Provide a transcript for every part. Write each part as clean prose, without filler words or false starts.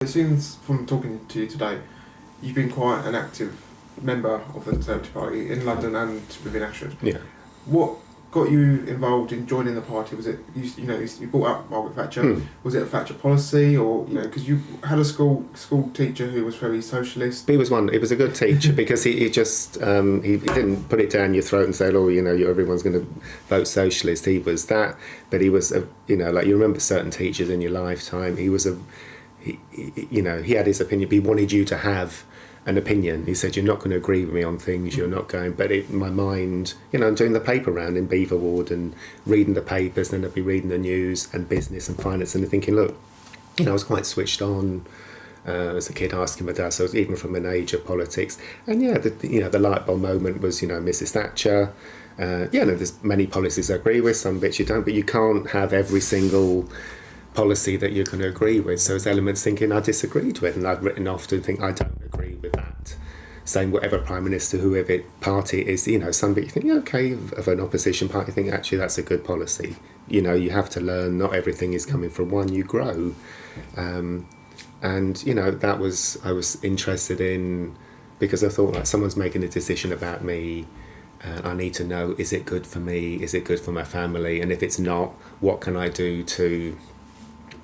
It seems from talking to you today, you've been quite an active member of the Conservative Party in London and within Ashford. Yeah. What got you involved in joining the party? Was it you brought up Margaret Thatcher? Was it a Thatcher policy, or because you had a school teacher who was very socialist? He was one. He was a good teacher because he just he didn't put it down your throat and say, everyone's going to vote socialist. He was that, but he was like you remember certain teachers in your lifetime. He was he had his opinion, but he wanted you to have an opinion. He said, you're not going to agree with me on things, you're not going, but in my mind, I'm doing the paper round in Beaver Ward and reading the papers, and then I'd be reading the news and business and finance and thinking, look, I was quite switched on as a kid, asking my dad, so even from an age of politics. And the light bulb moment was, Mrs. Thatcher. There's many policies I agree with, some bits you don't, but you can't have every single policy that you're going to agree with. So there's elements thinking I disagreed with, and I've written off to think I don't agree with that. Saying whatever Prime Minister, whoever party it is, some bit you think, okay, of an opposition party, you think actually that's a good policy. You have to learn, not everything is coming from one, you grow. That was, I was interested in, because I thought, like, someone's making a decision about me, I need to know, is it good for me, is it good for my family, and if it's not, what can I do to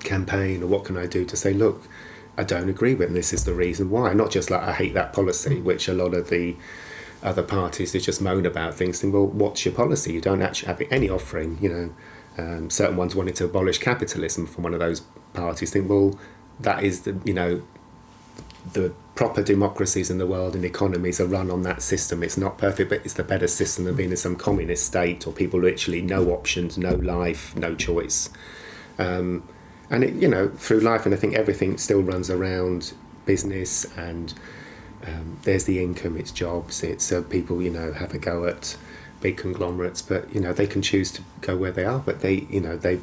campaign, or what can I do to say, look, I don't agree with, and this is the reason why. Not just like I hate that policy, which a lot of the other parties they just moan about things. Think, well, what's your policy? You don't actually have any offering. Certain ones wanted to abolish capitalism from one of those parties. Think, well, that is the proper democracies in the world and economies are run on that system. It's not perfect, but it's the better system than being in some communist state or people literally no options, no life, no choice. And it, through life, and I think everything still runs around business, and there's the income, it's jobs, it's people, have a go at big conglomerates, but, they can choose to go where they are, but they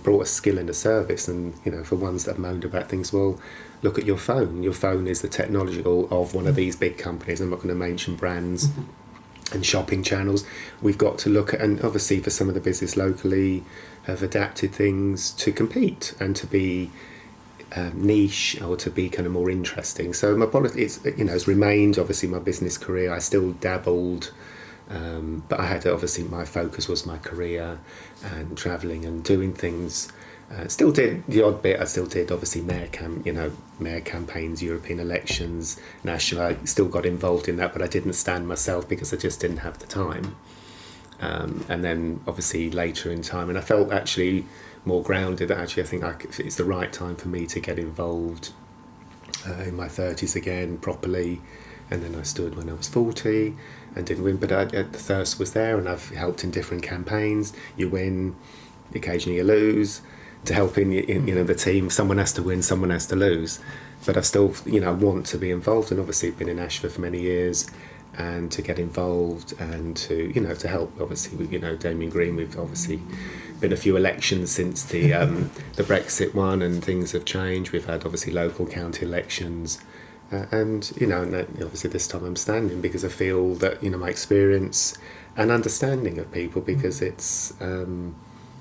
brought a skill and a service, and, for ones that have moaned about things, well, look at your phone. Your phone is the technological of one of these big companies. I'm not going to mention brands and shopping channels. We've got to look at, and obviously for some of the business locally have adapted things to compete and to be niche, or to be kind of more interesting. So my politics, has remained obviously my business career. I still dabbled, but I had obviously my focus was my career and travelling and doing things. Still did the odd bit. I still did obviously mayor campaigns, European elections, national. I still got involved in that, but I didn't stand myself because I just didn't have the time. And then obviously later in time, and I felt actually more grounded. Actually, I think it's the right time for me to get involved in my 30s again properly. And then I stood when I was 40 and didn't win, but the thirst was there, and I've helped in different campaigns. You win, occasionally you lose. To help in the team, someone has to win, someone has to lose. But I still, want to be involved, and obviously been in Ashford for many years, and to get involved and to, to help. Obviously, Damien Green, we've obviously been a few elections since the Brexit one, and things have changed. We've had obviously local county elections, and obviously this time I'm standing because I feel that my experience and understanding of people, because it's.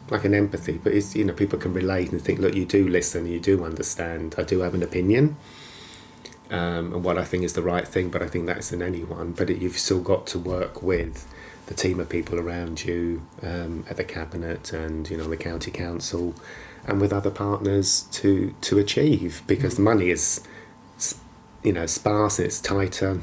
Like an empathy, but it's, people can relate and think, look, you do listen, you do understand, I do have an opinion, and what I think is the right thing, but I think that's in anyone, but you've still got to work with the team of people around you, at the cabinet and, the county council, and with other partners to achieve, because the money is, sparse and it's tighter.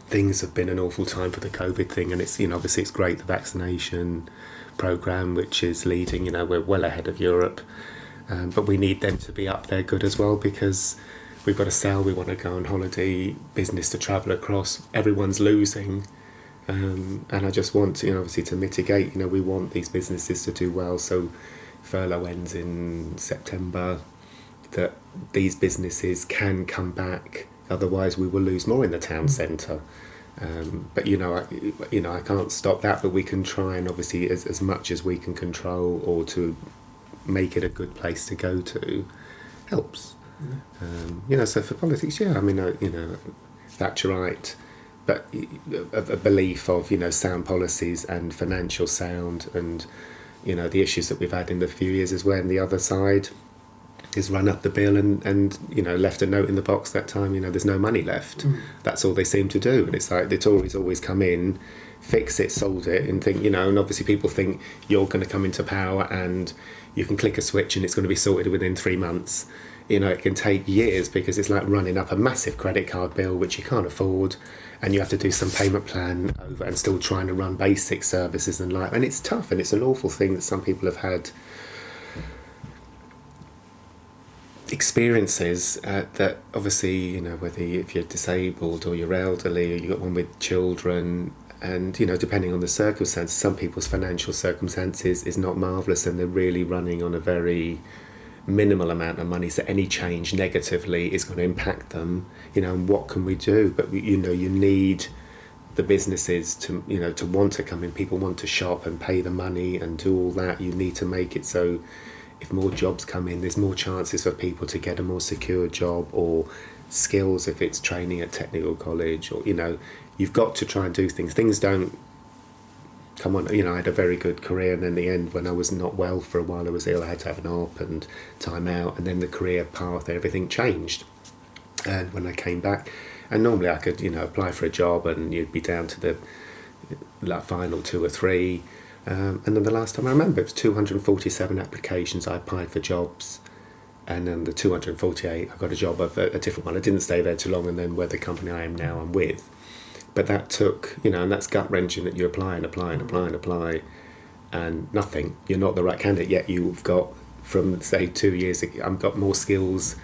Things have been an awful time for the COVID thing, and it's, obviously it's great, the vaccination programme, which is leading, we're well ahead of Europe, but we need them to be up there good as well, because we've got to sell, we want to go on holiday, business to travel across, everyone's losing, and I just want to, obviously to mitigate, we want these businesses to do well, so furlough ends in September, that these businesses can come back, otherwise we will lose more in the town centre. But I can't stop that, but we can try, and obviously as much as we can control or to make it a good place to go to helps. So for politics, Thatcherite, but a belief of sound policies and financial sound, and the issues that we've had in the few years as well. And the other side, is run up the bill and you know, left a note in the box that time, you know, there's no money left. That's all they seem to do. And it's like the Tories always come in, fix it, solve it, and think, you know, and obviously people think you're going to come into power and you can click a switch and it's going to be sorted within 3 months. You know, it can take years because it's like running up a massive credit card bill which you can't afford, and you have to do some payment plan over and still trying to run basic services and life. And it's tough, and it's an awful thing that some people have had experiences that obviously, you know, whether if you're disabled or you're elderly or you've got one with children, and you know, depending on the circumstances, some people's financial circumstances is not marvellous and they're really running on a very minimal amount of money, so any change negatively is going to impact them, you know. And what can we do? But you know, you need the businesses to, you know, to want to come in. People want to shop and pay the money and do all that. You need to make it so if more jobs come in, there's more chances for people to get a more secure job, or skills if it's training at technical college, or, you know, you've got to try and do things don't come on. You know, I had a very good career, and in the end, when I was not well for a while, I was ill, I had to have an op and time out, and then the career path, everything changed. And when I came back, and normally I could, you know, apply for a job and you'd be down to the like final 2 or 3. And then the last time I remember, it was 247 applications. I applied for jobs, and then the 248, I got a job of a different one. I didn't stay there too long, and then where the company I am now, I'm with. But that took, you know, and that's gut-wrenching that you apply, and nothing. You're not the right candidate, yet you've got, from, say, 2 years ago, I've got more skills.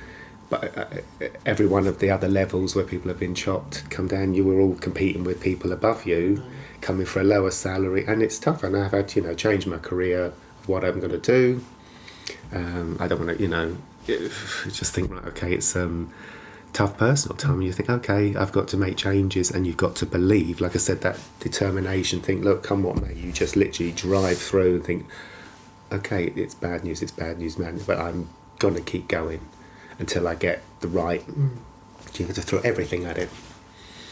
But every one of the other levels where people have been chopped, come down, you were all competing with people above you, coming for a lower salary, and it's tough. And I've had to, you know, change my career of what I'm going to do. I don't want to, you know, just think, right, okay, it's tough personal time. You think, okay, I've got to make changes, and you've got to believe, like I said, that determination. Think, look, come what may, you just literally drive through and think, okay, it's bad news, man, but I'm going to keep going until I get the right. You have to throw everything at it.